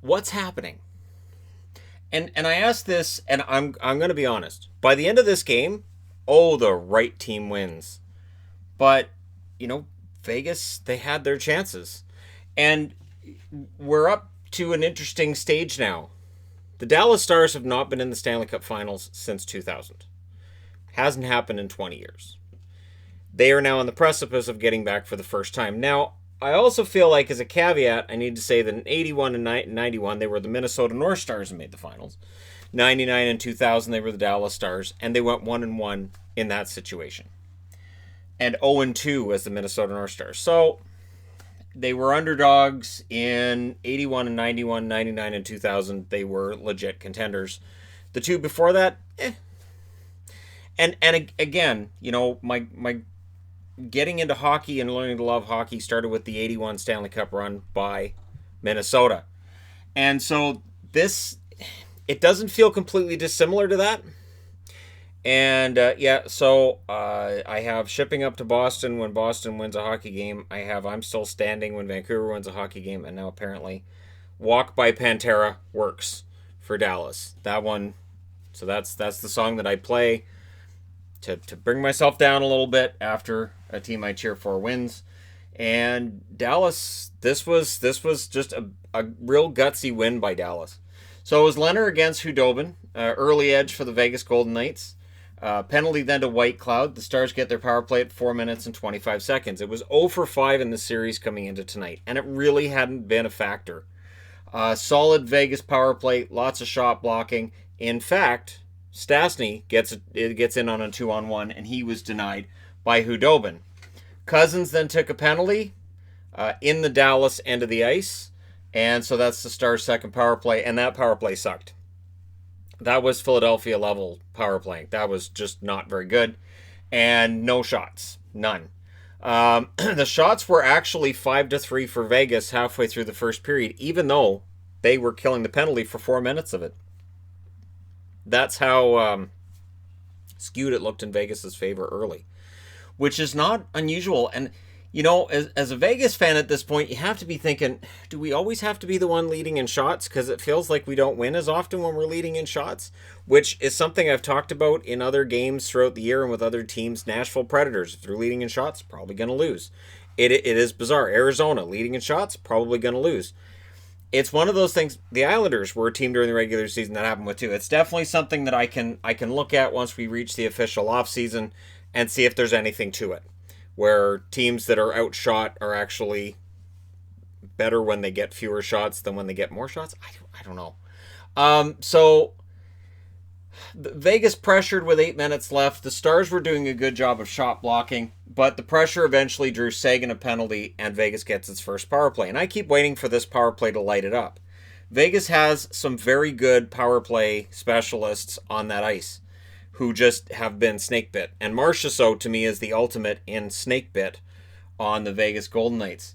what's happening? And I asked this, and I'm going to be honest. By the end of this game, the right team wins. But you know, Vegas, they had their chances, and we're up to an interesting stage now. The Dallas Stars have not been in the Stanley Cup Finals since 2000. Hasn't happened in 20 years. They are now on the precipice of getting back for the first time. Now, I also feel like, as a caveat, I need to say that in 81 and 91, they were the Minnesota North Stars and made the finals. 99 and 2000, they were the Dallas Stars, and they went 1-1 in that situation. And 0-2 as the Minnesota North Stars. So, they were underdogs in 81 and 91, 99 and 2000. They were legit contenders. The two before that, And again, you know, my getting into hockey and learning to love hockey started with the 81 Stanley Cup run by Minnesota. And so it doesn't feel completely dissimilar to that. And so I have shipping up to Boston when Boston wins a hockey game. I'm still standing when Vancouver wins a hockey game. And now apparently Walk by Pantera works for Dallas. That one, so that's the song that I play to bring myself down a little bit after a team I cheer for wins. And Dallas, this was just a real gutsy win by Dallas. So it was Leonard against Hudobin, early edge for the Vegas Golden Knights. Penalty then to White Cloud. The Stars get their power play at 4 minutes and 25 seconds. It was 0 for 5 in the series coming into tonight, and it really hadn't been a factor. Solid Vegas power play, lots of shot blocking. In fact, Stastny gets in on a 2-on-1, and he was denied by Hudobin. Cousins then took a penalty in the Dallas end of the ice, and so that's the Stars' second power play, and that power play sucked. That was Philadelphia level power play. That was just not very good, and no shots, none. The shots were actually 5-3 for Vegas halfway through the first period, even though they were killing the penalty for 4 minutes of it. That's how skewed it looked in Vegas's favor early, which is not unusual. And, you know, as a Vegas fan at this point, you have to be thinking, do we always have to be the one leading in shots? Because it feels like we don't win as often when we're leading in shots, which is something I've talked about in other games throughout the year and with other teams. Nashville Predators, if they're leading in shots, probably going to lose. It is bizarre. Arizona, leading in shots, probably going to lose. It's one of those things. The Islanders were a team during the regular season that happened with too. It's definitely something that I can look at once we reach the official offseason and see if there's anything to it, where teams that are outshot are actually better when they get fewer shots than when they get more shots. I don't know. So Vegas pressured with 8 minutes left. The Stars were doing a good job of shot blocking, but the pressure eventually drew Sagan a penalty, and Vegas gets its first power play. And I keep waiting for this power play to light it up. Vegas has some very good power play specialists on that ice who just have been snake bit. And Marchessault, to me, is the ultimate in snake bit on the Vegas Golden Knights.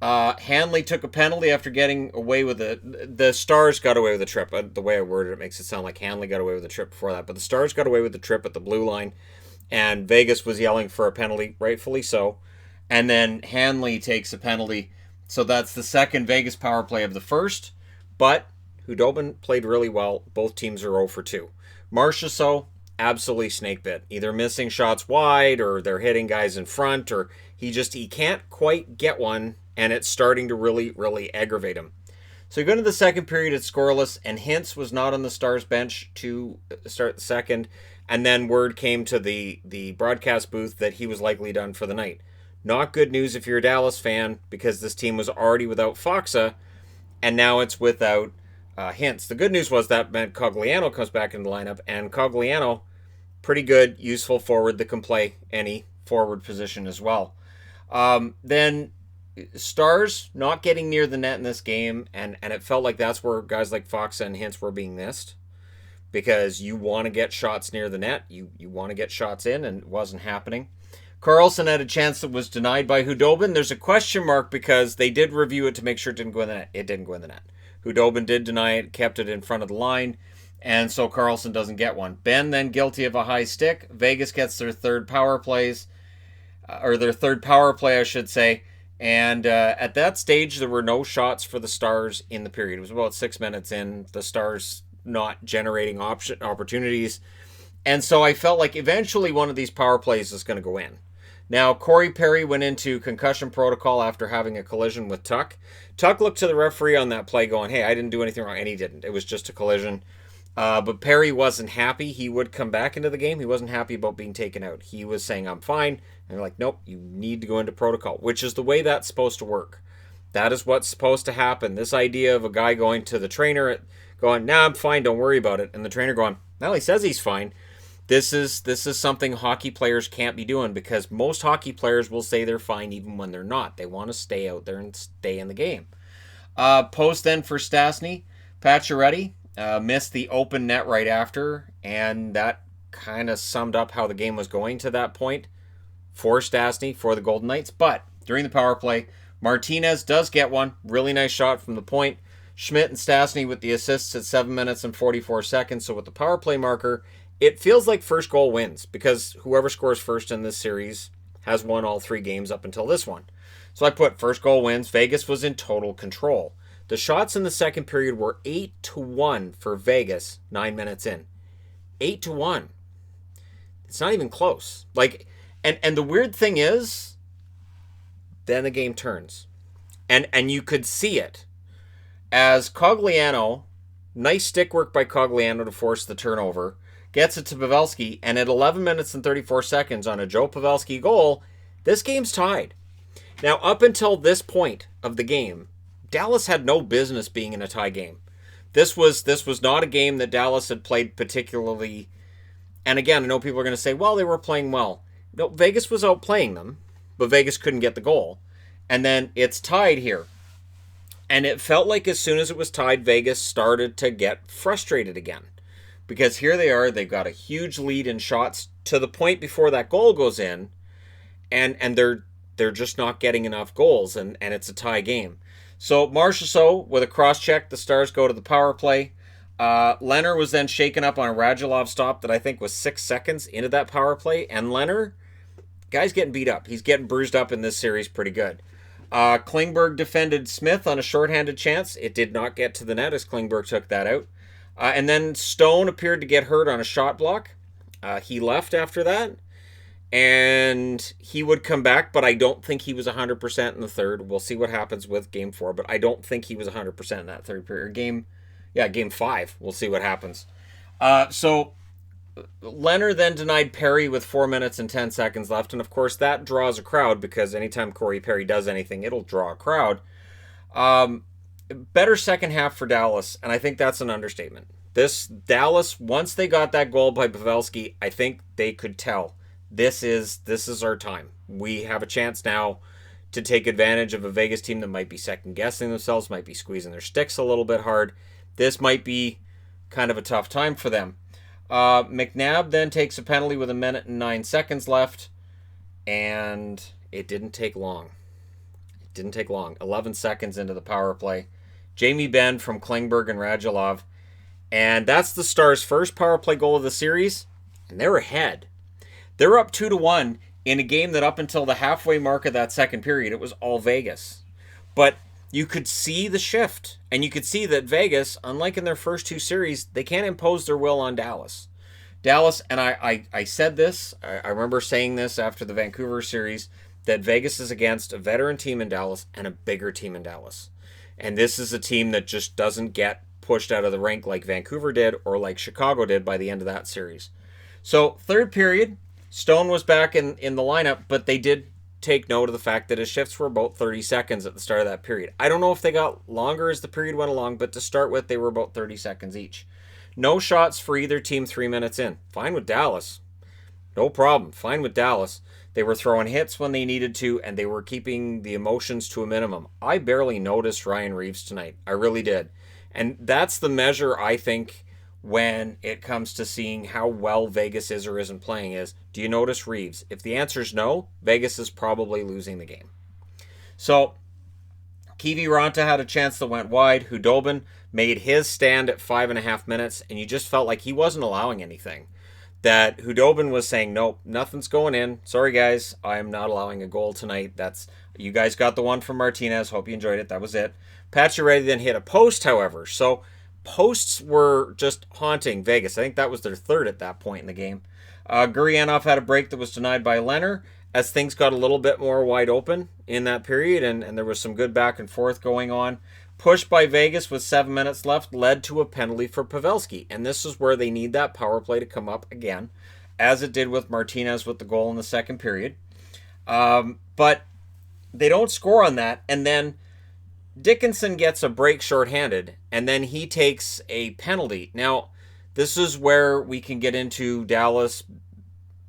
Hanley took a penalty after getting away with the Stars got away with the trip. The way I worded it makes it sound like Hanley got away with the trip before that, but the Stars got away with the trip at the blue line, and Vegas was yelling for a penalty, rightfully so. And then Hanley takes a penalty, so that's the second Vegas power play of the first. But Hudobin played really well. Both teams are 0 for 2. Marchessault, absolutely snake bit, either missing shots wide or they're hitting guys in front, or he can't quite get one. And it's starting to really, really aggravate him. So you go into the second period, it's scoreless, and Hintz was not on the Stars bench to start the second. And then word came to the broadcast booth that he was likely done for the night. Not good news if you're a Dallas fan, because this team was already without Faksa, and now it's without Hintz. The good news was that meant Cogliano comes back into the lineup, and Cogliano, pretty good, useful forward that can play any forward position as well. Then Stars not getting near the net in this game, and it felt like that's where guys like Faksa and Hintz were being missed, because you want to get shots near the net, you want to get shots in, and it wasn't happening. Karlsson had a chance that was denied by Hudobin. There's a question mark because they did review it to make sure it didn't go in the net. It didn't go in the net. Hudobin did deny it, kept it in front of the line, and so Karlsson doesn't get one. Ben then guilty of a high stick. Vegas gets their third power play, I should say. And at that stage, there were no shots for the Stars in the period. It was about 6 minutes in, the Stars not generating opportunities. And so I felt like eventually one of these power plays is going to go in. Now, Corey Perry went into concussion protocol after having a collision with Tuck. Tuck looked to the referee on that play going, hey, I didn't do anything wrong. And he didn't. It was just a collision. But Perry wasn't happy. He would come back into the game. He wasn't happy about being taken out. He was saying, I'm fine. And they're like, nope, you need to go into protocol, which is the way that's supposed to work. That is what's supposed to happen. This idea of a guy going to the trainer, going, nah, I'm fine, don't worry about it. And the trainer going, well, he says he's fine. This is something hockey players can't be doing, because most hockey players will say they're fine even when they're not. They want to stay out there and stay in the game. Post then for Stastny. Pacioretty missed the open net right after, and that kind of summed up how the game was going to that point for Stastny, for the Golden Knights. But during the power play, Martinez does get one. Really nice shot from the point. Schmidt and Stastny with the assists at 7 minutes and 44 seconds. So with the power play marker, it feels like first goal wins, because whoever scores first in this series has won all 3 games up until this one. So I put first goal wins. Vegas was in total control. The shots in the second period were 8-1 for Vegas 9 minutes in. 8-1. It's not even close. And the weird thing is, then the game turns. And you could see it as Cogliano, nice stick work by Cogliano to force the turnover, gets it to Pavelski, and at 11 minutes and 34 seconds on a Joe Pavelski goal, this game's tied. Now, up until this point of the game, Dallas had no business being in a tie game. This was not a game that Dallas had played particularly. And again, I know people are going to say, well, they were playing well. No, Vegas was outplaying them, but Vegas couldn't get the goal. And then it's tied here. And it felt like as soon as it was tied, Vegas started to get frustrated again. Because here they are, they've got a huge lead in shots to the point before that goal goes in, and they're just not getting enough goals, and it's a tie game. So Marchessault with a cross-check, the Stars go to the power play. Leonard was then shaken up on a Radulov stop that I think was 6 seconds into that power play, and Leonard, guy's getting beat up. He's getting bruised up in this series pretty good. Klingberg defended Smith on a shorthanded chance. It did not get to the net as Klingberg took that out. And then Stone appeared to get hurt on a shot block. He left after that. And he would come back, but I don't think he was 100% in the third. We'll see what happens with Game 4, but I don't think he was 100% in that third period. Game 5. We'll see what happens. So Leonard then denied Perry with 4 minutes and 10 seconds left. And of course, that draws a crowd, because anytime Corey Perry does anything, it'll draw a crowd. Better second half for Dallas, and I think that's an understatement. This Dallas, once they got that goal by Pavelski, I think they could tell this is our time. We have a chance now to take advantage of a Vegas team that might be second guessing themselves, might be squeezing their sticks a little bit hard. This might be kind of a tough time for them. McNabb then takes a penalty with 1 minute and 9 seconds left, and it didn't take long. 11 seconds into the power play. Jamie Benn from Klingberg and Radulov. And that's the Stars' first power play goal of the series. And they're ahead. They're up 2-1 in a game that up until the halfway mark of that second period, it was all Vegas. But you could see the shift. And you could see that Vegas, unlike in their first 2 series, they can't impose their will on Dallas. Dallas, and I said this, I remember saying this after the Vancouver series, that Vegas is against a veteran team in Dallas and a bigger team in Dallas. And this is a team that just doesn't get pushed out of the rink like Vancouver did or like Chicago did by the end of that series. So, third period, Stone was back in the lineup, but they did take note of the fact that his shifts were about 30 seconds at the start of that period. I don't know if they got longer as the period went along, but to start with, they were about 30 seconds each. No shots for either team 3 minutes in. Fine with Dallas. No problem. Fine with Dallas. They were throwing hits when they needed to, and they were keeping the emotions to a minimum. I barely noticed Ryan Reeves tonight. I really did. And that's the measure, I think, when it comes to seeing how well Vegas is or isn't playing is, do you notice Reeves? If the answer is no, Vegas is probably losing the game. So, Kivi Ranta had a chance that went wide. Hudobin made his stand at 5.5 minutes, and you just felt like he wasn't allowing anything. that Hudobin was saying, nope, nothing's going in. Sorry, guys, I'm not allowing a goal tonight. That's you guys got the one from Martinez. Hope you enjoyed it. That was it. Pacioretty then hit a post, however. So posts were just haunting Vegas. I think that was their third at that point in the game. Gurianov had a break that was denied by Leonard as things got a little bit more wide open in that period, and there was some good back and forth going on. Push by Vegas with 7 minutes left led to a penalty for Pavelski, and this is where they need that power play to come up again, as it did with Martinez with the goal in the second period. But they don't score on that, and then Dickinson gets a break shorthanded, and then he takes a penalty. Now, this is where we can get into Dallas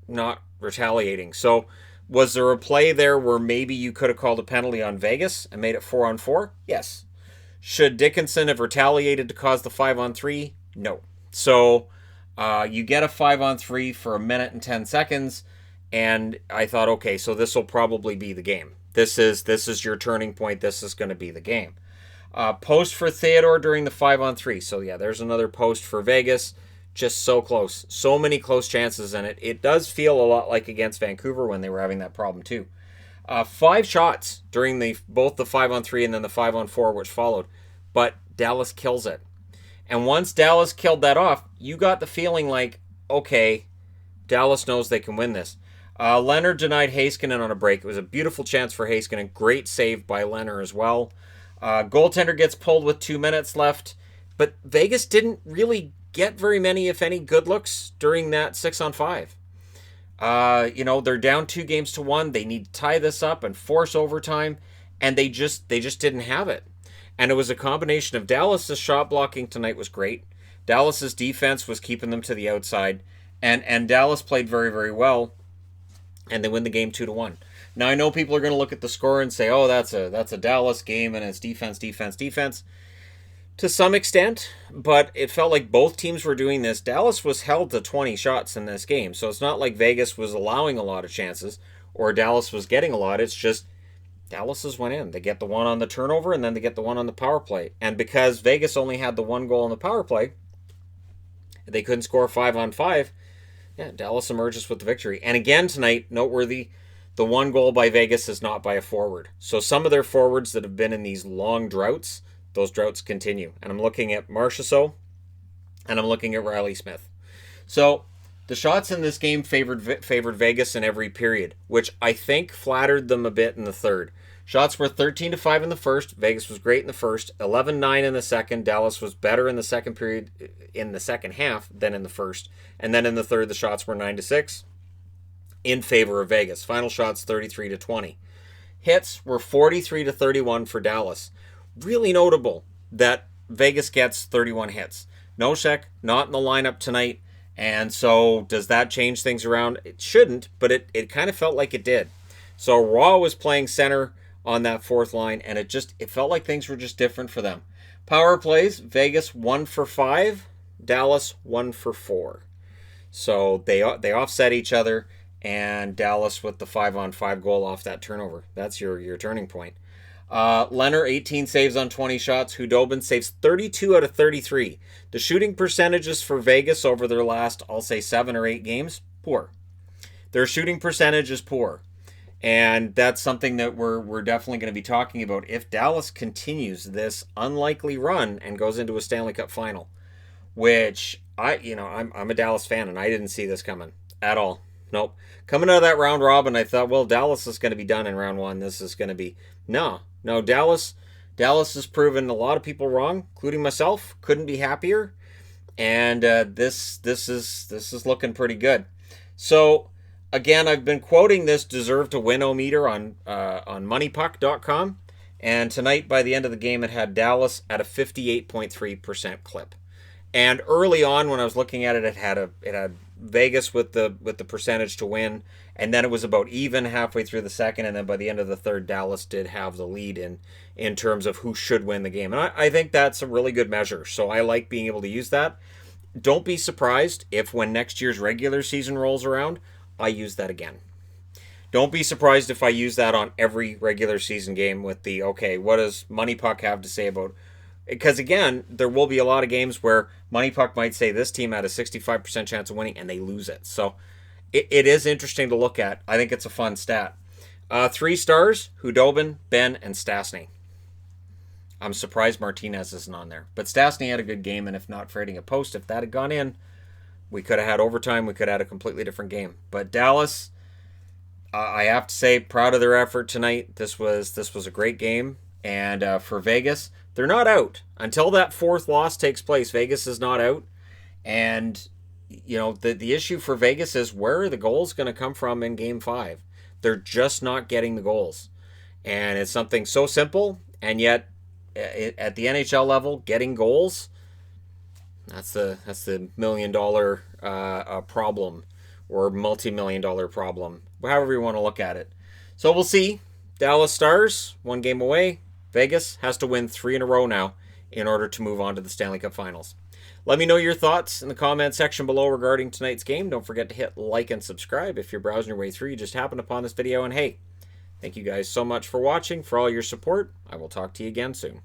not retaliating. So, was there a play there where maybe you could have called a penalty on Vegas and made it 4-on-4? Yes. Should Dickinson have retaliated to cause the 5-on-3? No. So, you get a 5-on-3 for a minute and 10 seconds, and I thought, okay, so this will probably be the game. This is your turning point. This is going to be the game. Post for Theodore during the 5-on-3. So, yeah, there's another post for Vegas. Just so close. So many close chances in it. It does feel a lot like against Vancouver when they were having that problem too. 5 shots during both the 5-on-3 and then the 5-on-4 which followed. But Dallas kills it. And once Dallas killed that off, you got the feeling like, okay, Dallas knows they can win this. Leonard denied Heiskanen on a break. It was a beautiful chance for Heiskanen. Great save by Leonard as well. Goaltender gets pulled with 2 minutes left. But Vegas didn't really get very many, if any, good looks during that 6-on-5. They're down 2-1. They need to tie this up and force overtime, and they just didn't have it. And it was a combination of Dallas's shot blocking tonight was great. Dallas's defense was keeping them to the outside, and Dallas played very, very well, and they win the game 2-1. Now I know people are going to look at the score and say, "Oh, that's a Dallas game and it's defense." To some extent, but it felt like both teams were doing this. Dallas was held to 20 shots in this game, so it's not like Vegas was allowing a lot of chances or Dallas was getting a lot. It's just Dallas's went in. They get the one on the turnover and then they get the one on the power play. And because Vegas only had the one goal on the power play, they couldn't score 5-on-5. Yeah, Dallas emerges with the victory. And again tonight, noteworthy, the one goal by Vegas is not by a forward. So some of their forwards that have been in these long droughts, those droughts continue. And I'm looking at Marchessault and I'm looking at Riley Smith. So the shots in this game favored Vegas in every period, which I think flattered them a bit in the third. Shots were 13-5 in the first. Vegas was great in the first. 11-9 in the second. Dallas was better in the second period, in the second half, than in the first. And then in the third, the shots were 9-6 in favor of Vegas. Final shots 33-20. Hits were 43-31 for Dallas. Really notable that Vegas gets 31 hits. Nosek not in the lineup tonight, and so does that change things around? It shouldn't, but it kind of felt like it did. So Raw was playing center on that fourth line, and it felt like things were just different for them. Power plays, Vegas 1 for 5, Dallas 1 for 4. So they offset each other, and Dallas with the 5-on-5 goal off that turnover. That's your turning point. Leonard, 18 saves on 20 shots. Hudobin saves 32 out of 33. The shooting percentages for Vegas over their last, I'll say, 7 or 8 games, poor. Their shooting percentage is poor. And that's something that we're definitely going to be talking about if Dallas continues this unlikely run and goes into a Stanley Cup final, which I'm a Dallas fan and I didn't see this coming at all. Nope. Coming out of that round robin, I thought, well, Dallas is going to be done in round 1. This is going to be no. Dallas has proven a lot of people wrong, including myself. Couldn't be happier, and this is looking pretty good. So again, I've been quoting this deserve to win-o-meter on moneypuck.com, and tonight by the end of the game, it had Dallas at a 58.3% clip. And early on, when I was looking at it, it had Vegas with the percentage to win, and then it was about even halfway through the second, and then by the end of the third, Dallas did have the lead in terms of who should win the game. And I think that's a really good measure, so I like being able to use that. Don't be surprised if when next year's regular season rolls around, I use that again. Don't be surprised if I use that on every regular season game with the, okay, what does Money Puck have to say about Because again, there will be a lot of games where Money Puck might say this team had a 65% chance of winning and they lose it. So it is interesting to look at. I think it's a fun stat. 3 stars: Hudobin, Ben, and Stastny. I'm surprised Martinez isn't on there. But Stastny had a good game, and if not for hitting a post, if that had gone in, we could have had overtime. We could have had a completely different game. But Dallas, I have to say, proud of their effort tonight. This was a great game. And for Vegas, they're not out. Until that 4th loss takes place, Vegas is not out. And, the issue for Vegas is, where are the goals going to come from in Game 5? They're just not getting the goals. And it's something so simple, and yet at the NHL level, getting goals, that's the $1 million problem, or multi-million-dollar problem, however you want to look at it. So we'll see. Dallas Stars, 1 game away. Vegas has to win 3 in a row now in order to move on to the Stanley Cup Finals. Let me know your thoughts in the comment section below regarding tonight's game. Don't forget to hit like and subscribe if you're browsing your way through. You just happened upon this video. And hey, thank you guys so much for watching, for all your support. I will talk to you again soon.